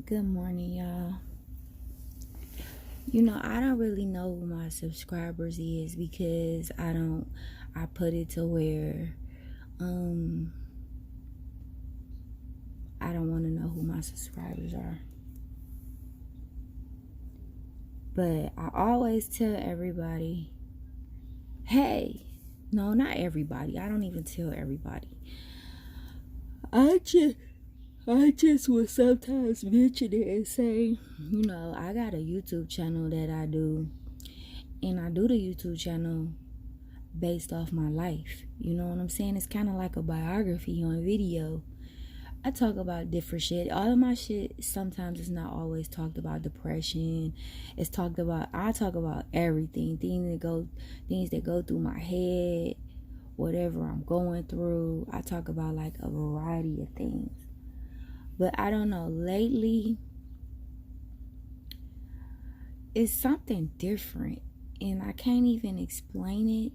Good morning, y'all. I don't really know who my subscribers is because I put it to where I don't want to know who my subscribers are. But I always tell everybody, hey, no, not everybody. I don't even tell everybody. I just will sometimes mention it and say, I got a YouTube channel that I do, and I do the YouTube channel based off my life. You know what I'm saying? It's kind of like a biography on video. I talk about different shit. All of my shit sometimes is not always talked about depression. I talk about everything. Things that go through my head, whatever I'm going through. I talk about like a variety of things. But I don't know, lately it's something different and I can't even explain it.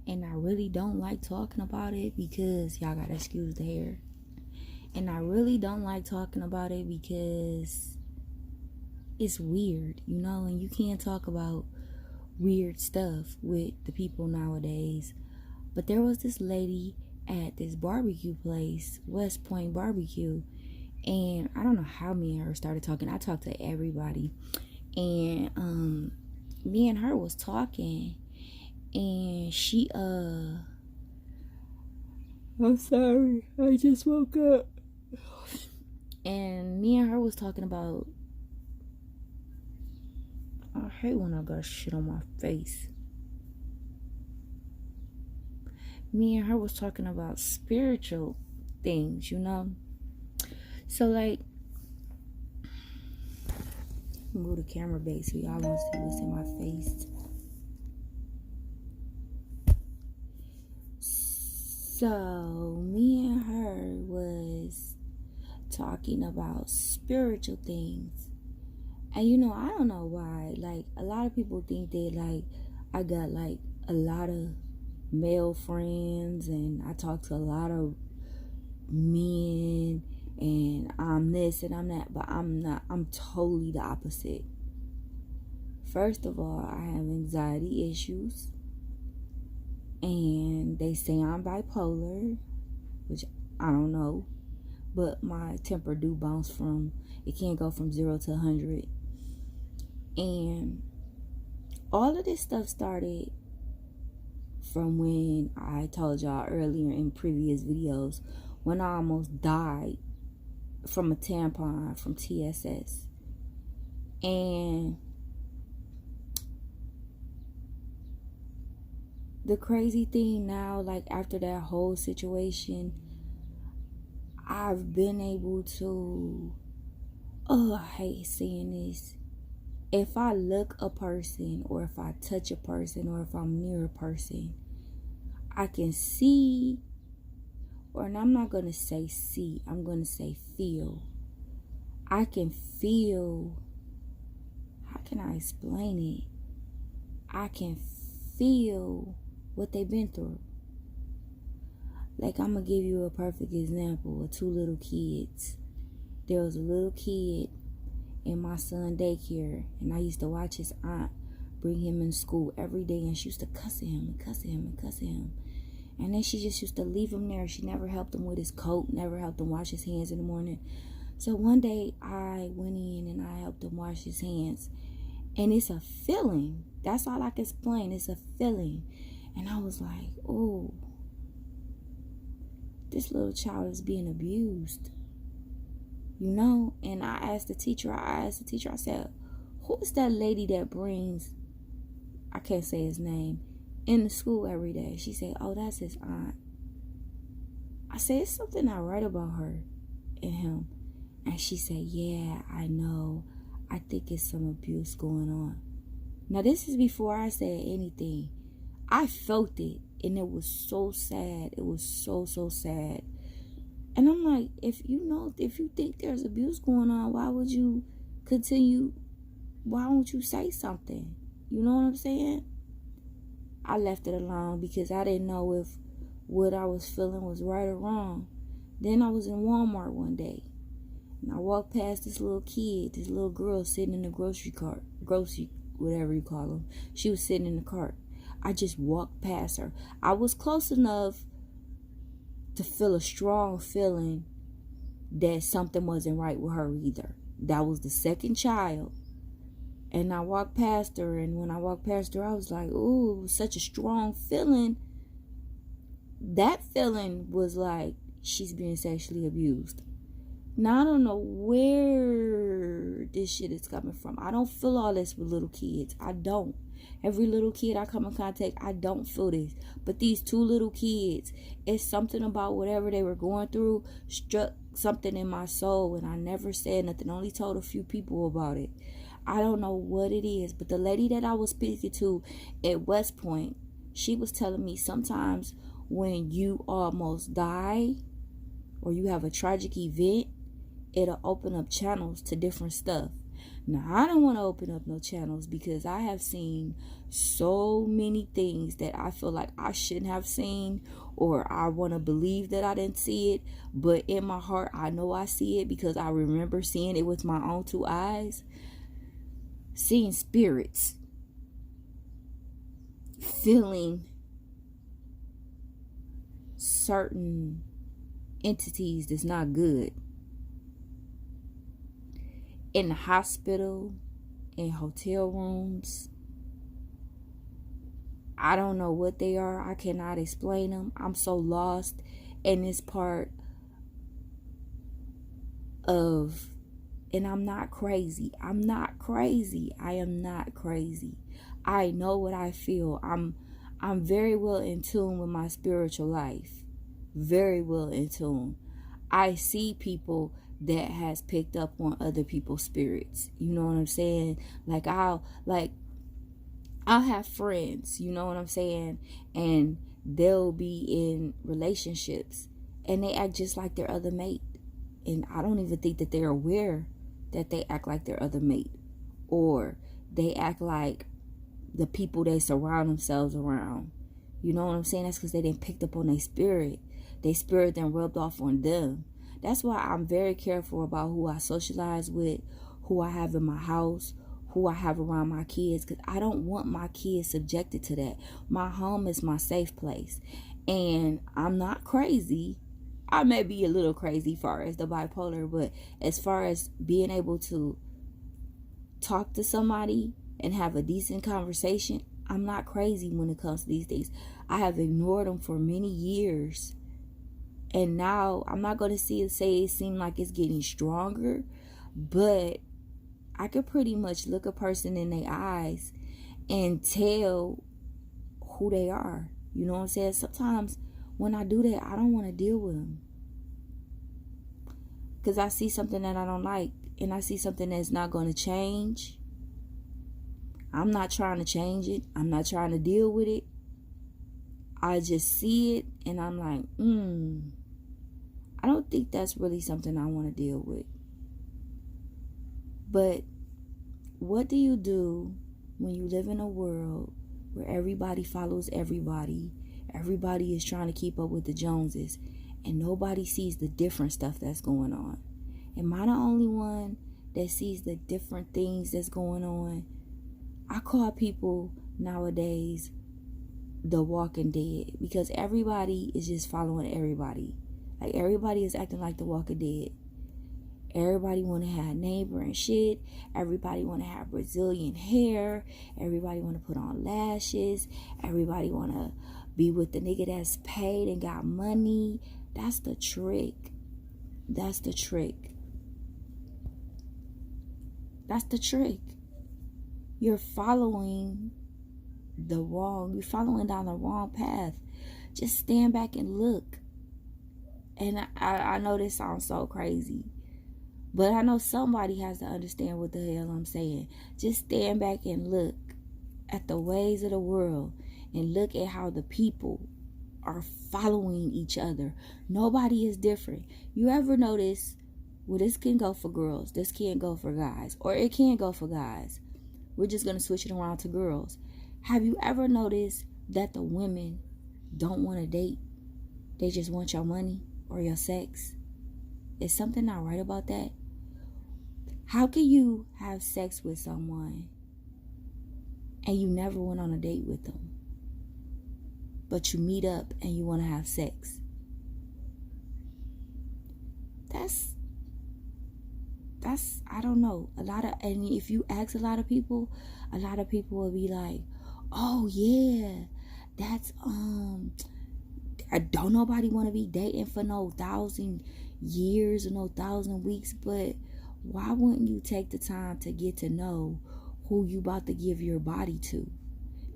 And I really don't like talking about it because y'all gotta excuse the hair. And I really don't like talking about it because it's weird, and you can't talk about weird stuff with the people nowadays. But there was this lady at this barbecue place, West Point Barbecue, and I don't know how me and her started talking. I talked to everybody, and me and her was talking, and I'm sorry, I just woke up. And me and her was talking about, I hate when I got shit on my face. Me and her was talking about spiritual things, So like, move the camera back so y'all won't see what's in my face. So me and her was talking about spiritual things. And I don't know why. Like, a lot of people think that like I got like a lot of male friends and I talk to a lot of men and I'm this and I'm that, but I'm not. I'm totally the opposite. First of all, I have anxiety issues, and they say I'm bipolar, which I don't know, but my temper do bounce it can't go from 0 to 100. And all of this stuff started from when I told y'all earlier in previous videos when I almost died from a tampon from TSS. And the crazy thing now, like after that whole situation, I've been able to, I hate saying this, if I look a person or if I touch a person or if I'm near a person, I can see, and I'm not going to say see, I'm going to say feel. I can feel, how can I explain it? I can feel what they've been through. Like, I'm going to give you a perfect example of two little kids. There was a little kid in my son's daycare, and I used to watch his aunt bring him in school every day, and she used to cuss at him and cuss at him and cuss at him. And then she just used to leave him there. She never helped him with his coat, never helped him wash his hands in the morning. So one day I went in and I helped him wash his hands. And it's a feeling. That's all I can explain. It's a feeling. And I was like, oh, this little child is being abused. And I asked the teacher, I said, who is that lady that brings, I can't say his name, in the school every day? She said, oh, that's his aunt. I said, it's something not right about her and him. And she said, yeah, I know. I think it's some abuse going on. Now, this is before I said anything. I felt it, and it was so sad. It was so, so sad. And I'm like, if you think there's abuse going on, why would you continue? Why won't you say something? You know what I'm saying? I left it alone because I didn't know if what I was feeling was right or wrong. Then I was in Walmart one day, And I walked past this little kid, this little girl sitting in the grocery cart, whatever you call them. She was sitting in the cart. I just walked past her. I was close enough to feel a strong feeling that something wasn't right with her either. That was the second child. And I walked past her, and when I walked past her, I was like, ooh, it was such a strong feeling. That feeling was like she's being sexually abused. Now, I don't know where this shit is coming from. I don't feel all this with little kids. I don't. Every little kid I come in contact, I don't feel this. But these two little kids, it's something about whatever they were going through struck something in my soul, and I never said nothing. I only told a few people about it. I don't know what it is, but the lady that I was speaking to at West Point, she was telling me sometimes when you almost die or you have a tragic event, it'll open up channels to different stuff. Now, I don't want to open up no channels because I have seen so many things that I feel like I shouldn't have seen, or I want to believe that I didn't see it, but in my heart, I know I see it because I remember seeing it with my own two eyes. Seeing spirits, feeling certain entities that's not good. In the hospital, in hotel rooms. I don't know what they are. I cannot explain them. I'm so lost in this part of, and I'm not crazy. I'm not crazy. I am not crazy. I know what I feel. I'm very well in tune with my spiritual life. Very well in tune. I see people that has picked up on other people's spirits. You know what I'm saying? I'll have friends, you know what I'm saying? And they'll be in relationships and they act just like their other mate. And I don't even think that they're aware that they act like their other mate. Or they act like the people they surround themselves around. You know what I'm saying? That's because they didn't picked up on their spirit. Their spirit then rubbed off on them. That's why I'm very careful about who I socialize with, who I have in my house, who I have around my kids, because I don't want my kids subjected to that. My home is my safe place. And I'm not crazy. I may be a little crazy as far as the bipolar, but as far as being able to talk to somebody and have a decent conversation, I'm not crazy when it comes to these things. I have ignored them for many years. And now, I'm not going to say it seems like it's getting stronger, but I could pretty much look a person in their eyes and tell who they are. You know what I'm saying? Sometimes when I do that, I don't want to deal with them. Because I see something that I don't like, and I see something that's not going to change. I'm not trying to change it. I'm not trying to deal with it. I just see it, and I'm like, I don't think that's really something I want to deal with. But what do you do when you live in a world where everybody follows everybody? Everybody is trying to keep up with the Joneses, and nobody sees the different stuff that's going on. Am I the only one that sees the different things that's going on? I call people nowadays the Walking Dead, because everybody is just following everybody. Like, everybody is acting like the Walking Dead. Everybody want to have neighbor and shit. Everybody want to have Brazilian hair. Everybody want to put on lashes. Everybody want to be with the nigga that's paid and got money. That's the trick. That's the trick. That's the trick. You're following you're following down the wrong path. Just stand back and look. And I know this sounds so crazy, but I know somebody has to understand what the hell I'm saying. Just stand back and look at the ways of the world and look at how the people are following each other. Nobody is different. You ever notice, well, this can go for girls, this can't go for guys, or it can go for guys. We're just going to switch it around to girls. Have you ever noticed that the women don't want to date? They just want your money or your sex. Is something not right about that? How can you have sex with someone and you never went on a date with them, but you meet up and you want to have sex? That's I don't know. And if you ask a lot of people will be like, oh yeah, that's don't nobody want to be dating for no 1,000 years or no 1,000 weeks, but why wouldn't you take the time to get to know who you about to give your body to?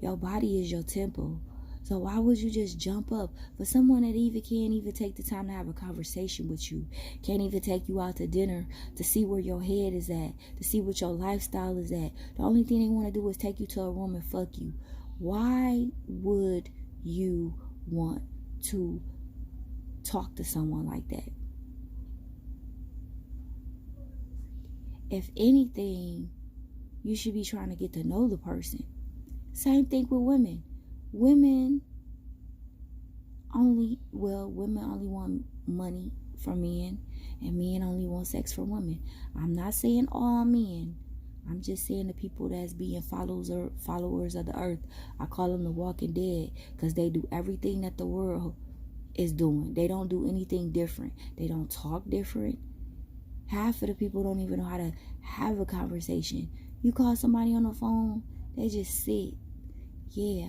Your body is your temple. So why would you just jump up for someone that even can't even take the time to have a conversation with you, can't even take you out to dinner to see where your head is at, to see what your lifestyle is at? The only thing they want to do is take you to a room and fuck you. Why would you want to talk to someone like that? If anything, you should be trying to get to know the person. Same thing with women. Women only want money from men, and men only want sex from women. I'm not saying all men. I'm just saying the people that's being followers of the earth. I call them the walking dead because they do everything that the world is doing. They don't do anything different. They don't talk different. Half of the people don't even know how to have a conversation. You call somebody on the phone, they just sit. Yeah.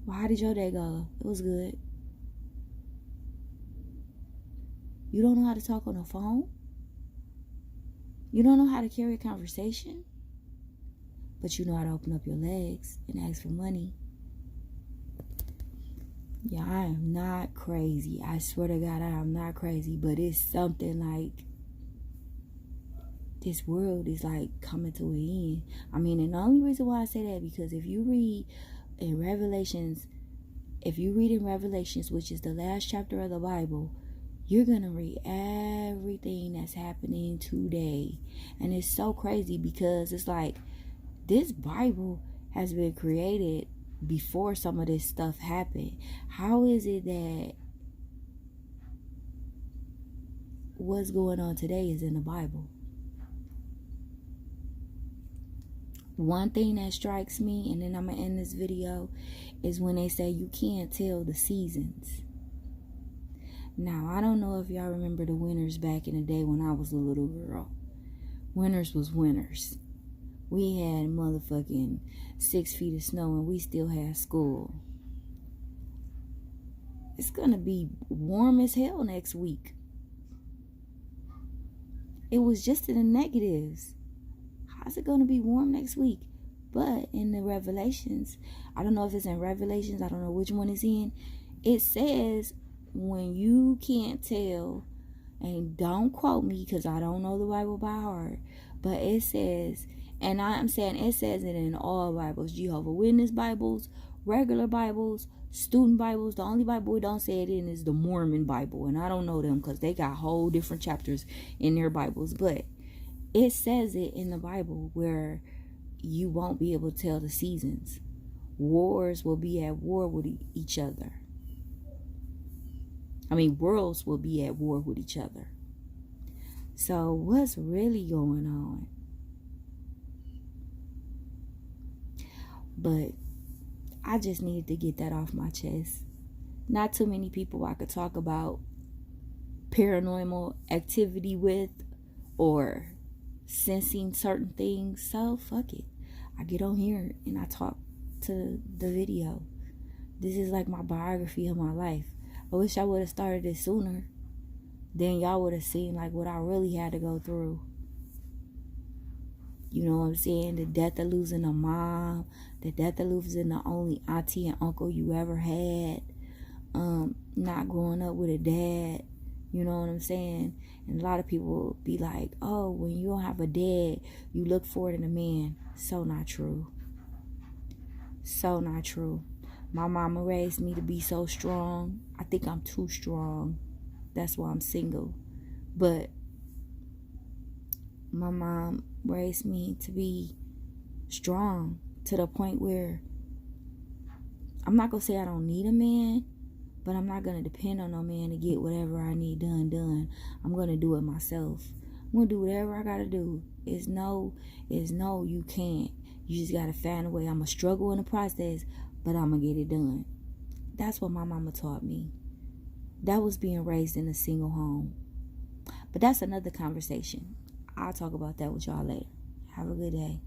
Well, how did your day go? It was good. You don't know how to talk on the phone? You don't know how to carry a conversation? But you know how to open up your legs and ask for money. Yeah, I am not crazy. I swear to God, I am not crazy. But it's something like this world is like coming to an end. I mean, and the only reason why I say that, because if you read in Revelations, which is the last chapter of the Bible, you're going to read everything that's happening today. And it's so crazy because it's like this Bible has been created before some of this stuff happened. How is it that what's going on today is in the Bible? One thing that strikes me, and then I'm going to end this video, is when they say you can't tell the seasons. Now, I don't know if y'all remember the winters back in the day when I was a little girl. Winters was winters. We had motherfucking 6 feet of snow and we still had school. It's going to be warm as hell next week. It was just in the negatives. How's it going to be warm next week? But in the Revelations, I don't know if it's in Revelations, I don't know which one it's in, it says when you can't tell, and don't quote me because I don't know the Bible by heart, but it says, and I'm saying it says it in all Bibles, Jehovah's Witness Bibles, regular Bibles, student Bibles. The only Bible we don't say it in is the Mormon Bible, and I don't know them because they got whole different chapters in their Bibles, but it says it in the Bible where you won't be able to tell the seasons. Wars will be at war with each other. I mean, worlds will be at war with each other. So what's really going on? But I just needed to get that off my chest. Not too many people I could talk about paranormal activity with or sensing certain things. So fuck it. I get on here and I talk to the video. This is like my biography of my life. I wish I would have started it sooner. Then y'all would have seen like what I really had to go through. You know what I'm saying? The death of losing a mom, the death of losing the only auntie and uncle you ever had, not growing up with a dad. You know what I'm saying? And a lot of people be like, oh, when you don't have a dad, you look for it in a man. So not true. So not true. My mama raised me to be so strong. I think I'm too strong. That's why I'm single. But my mom raised me to be strong to the point where I'm not going to say I don't need a man, but I'm not going to depend on no man to get whatever I need done. I'm going to do it myself. I'm gonna do whatever I gotta do. It's no, you can't. You just gotta find a way. I'm gonna struggle in the process, but I'm gonna get it done. That's what my mama taught me. That was being raised in a single home. But that's another conversation. I'll talk about that with y'all later. Have a good day.